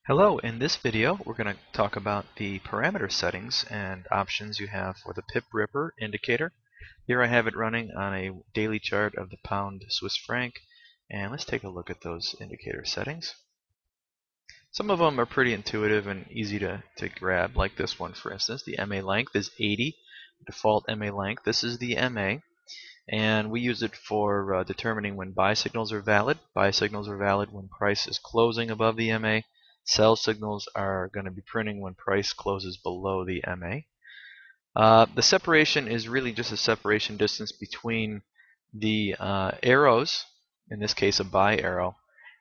Hello, in this video we're going to talk about the parameter settings and options you have for the pip ripper indicator. Here I have it running on a daily chart of the pound Swiss franc, and let's take a look at those indicator settings. Some of them are pretty intuitive and easy to grab, like this one for instance. The MA length is 80, default MA length. This is the MA, and we use it for determining when buy signals are valid. Buy signals are valid when price is closing above the MA. Sell signals are going to be printing when price closes below the MA. The separation is really just a separation distance between the arrows, in this case a buy arrow,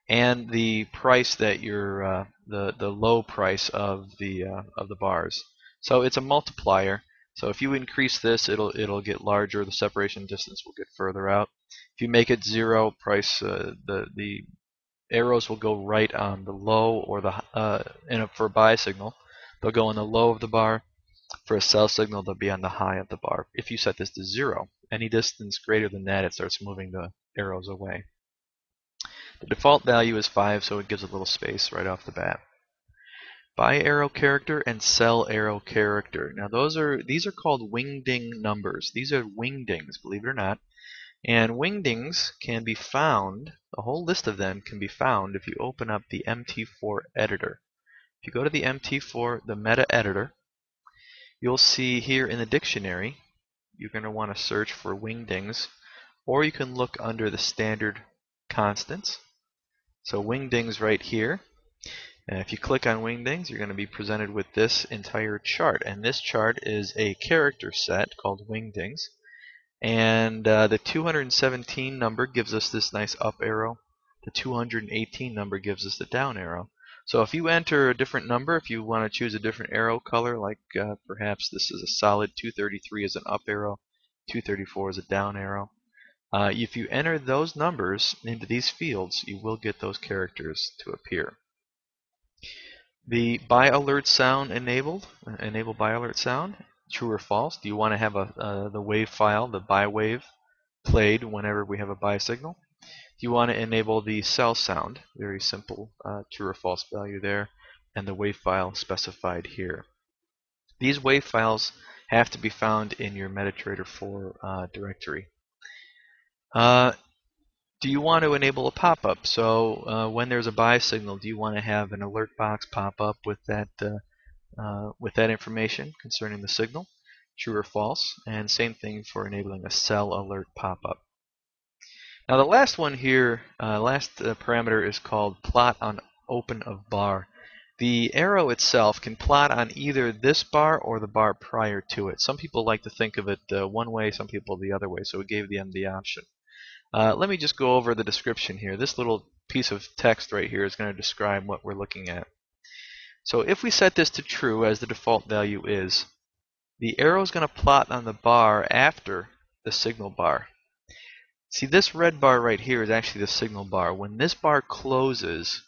and the price that you're the low price of the bars. So it's a multiplier. So if you increase this, it'll get larger. The separation distance will get further out. If you make it 0, price the arrows will go right on the low or the for a buy signal, they'll go on the low of the bar. For a sell signal, they'll be on the high of the bar. If you set this to 0, any distance greater than that, it starts moving the arrows away. The default value is 5, so it gives a little space right off the bat. Buy arrow character and sell arrow character. Now these are called wingding numbers. These are wingdings, believe it or not. And wingdings can be found, a whole list of them can be found if you open up the MT4 editor. If you go to the MT4, the meta editor, you'll see here in the dictionary, you're going to want to search for wingdings, or you can look under the standard constants. So wingdings right here. And if you click on wingdings, you're going to be presented with this entire chart. And this chart is a character set called wingdings. And the 217 number gives us this nice up arrow. The 218 number gives us the down arrow. So if you enter a different number, if you want to choose a different arrow color, like perhaps this is a solid 233 is an up arrow, 234 is a down arrow. If you enter those numbers into these fields, you will get those characters to appear. The buy alert sound enabled. Enable buy alert sound. True or false? Do you want to have the wave file, the buy wave, played whenever we have a buy signal? Do you want to enable the sell sound? Very simple, true or false value there, and the wave file specified here. These wave files have to be found in your MetaTrader 4 directory. Do you want to enable a pop-up? So when there's a buy signal, do you want to have an alert box pop up with that information concerning the signal? True or false? And same thing for enabling a sell alert pop-up. Now the last one here, parameter is called plot on open of bar. The arrow itself can plot on either this bar or the bar prior to it. Some people like to think of it one way, some people the other way, so we gave them the option. Let me just go over the description here. This little piece of text right here is going to describe what we're looking at. So if we set this to true, as the default value is, the arrow is going to plot on the bar after the signal bar. See, this red bar right here is actually the signal bar. When this bar closes,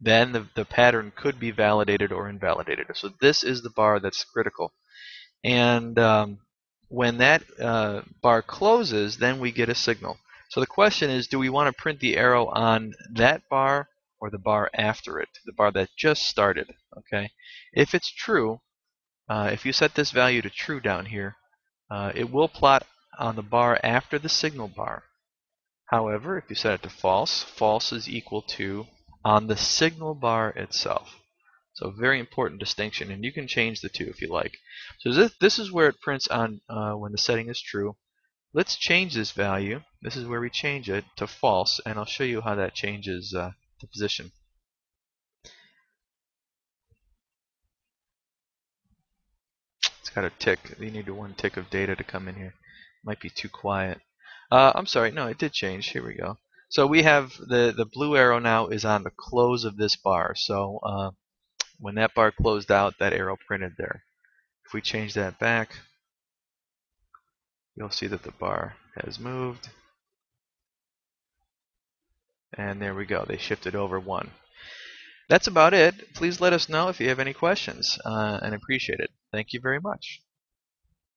then the pattern could be validated or invalidated. So this is the bar that's critical. And when that bar closes, then we get a signal. So the question is, do we want to print the arrow on that bar or the bar after it, the bar that just started? Okay. If it's true, if you set this value to true down here, it will plot on the bar after the signal bar. However, if you set it to false, false is equal to on the signal bar itself. So very important distinction, and you can change the two if you like. So this is where it prints on when the setting is true. Let's change this value. This is where we change it to false, and I'll show you how that changes the position. It's got a tick. You need one tick of data to come in here. Might be too quiet. I'm sorry, no, it did change. Here we go. So we have the blue arrow now is on the close of this bar. So when that bar closed out, that arrow printed there. If we change that back, you'll see that the bar has moved. And there we go. They shifted over 1. That's about it. Please let us know if you have any questions, and appreciate it. Thank you very much.